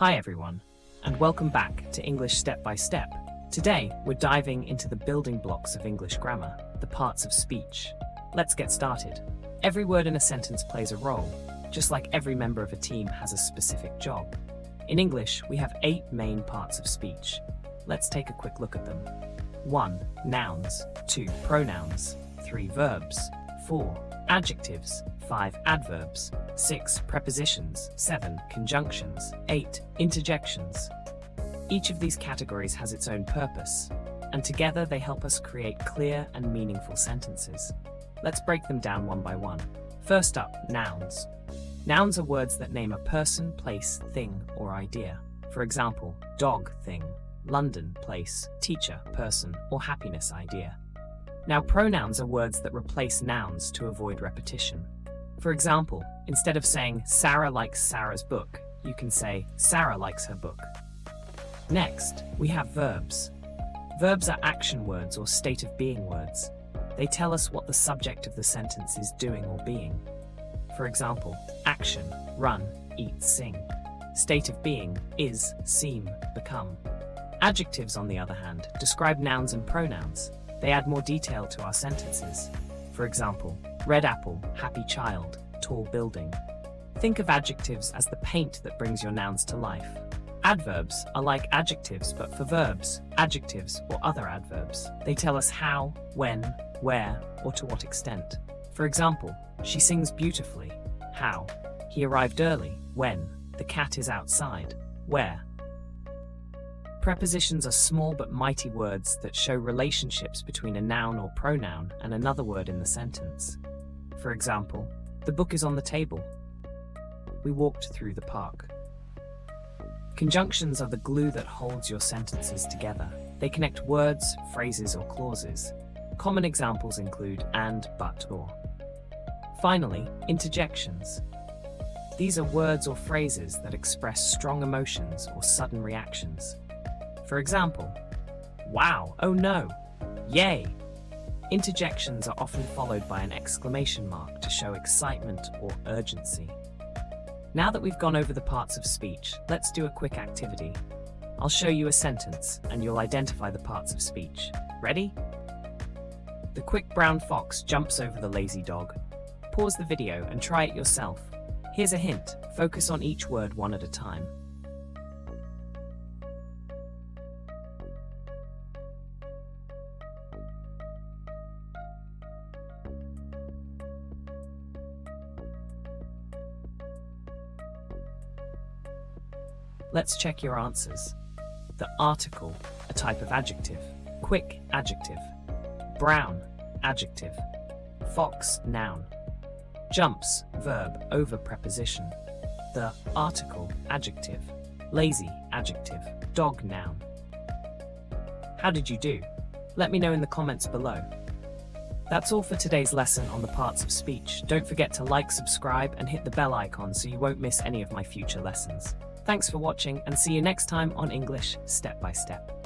Hi everyone, and welcome back to English Step by Step. Today, we're diving into the building blocks of English grammar, the parts of speech. Let's get started. Every word in a sentence plays a role, just like every member of a team has a specific job. In English, we have 8 main parts of speech. Let's take a quick look at them. 1. Nouns. 2. Pronouns. 3. Verbs. 4. Adjectives. 5. Adverbs. 6. Prepositions. 7. Conjunctions. 8. Interjections. Each of these categories has its own purpose, and together they help us create clear and meaningful sentences. Let's break them down one by one. First up, nouns. Nouns are words that name a person, place, thing, or idea. For example, dog, thing, London, place, teacher, person, or happiness, idea. Now, pronouns are words that replace nouns to avoid repetition. For example, instead of saying Sarah likes Sarah's book, you can say Sarah likes her book. Next, we have verbs. Verbs are action words or state of being words. They tell us what the subject of the sentence is doing or being. For example, action, run, eat, sing. State of being, is, seem, become. Adjectives, on the other hand, describe nouns and pronouns. They add more detail to our sentences. For example, red apple, happy child, tall building. Think of adjectives as the paint that brings your nouns to life. Adverbs are like adjectives but for verbs, adjectives, or other adverbs. They tell us how, when, where, or to what extent. For example, she sings beautifully. How? He arrived early. When? The cat is outside. Where? Prepositions are small but mighty words that show relationships between a noun or pronoun and another word in the sentence. For example, the book is on the table. We walked through the park. Conjunctions are the glue that holds your sentences together. They connect words, phrases, or clauses. Common examples include and, but, or. Finally, interjections. These are words or phrases that express strong emotions or sudden reactions. For example, wow, oh no, yay. Interjections are often followed by an exclamation mark to show excitement or urgency. Now that we've gone over the parts of speech, let's do a quick activity. I'll show you a sentence and you'll identify the parts of speech. Ready? The quick brown fox jumps over the lazy dog. Pause the video and try it yourself. Here's a hint, focus on each word one at a time. Let's check your answers. The article, a type of adjective. Quick, adjective. Brown, adjective. Fox, noun. Jumps, verb, over preposition. The article, adjective. Lazy, adjective. Dog, noun. How did you do? Let me know in the comments below. That's all for today's lesson on the parts of speech. Don't forget to like, subscribe, and hit the bell icon so you won't miss any of my future lessons. Thanks for watching and see you next time on English Step by Step.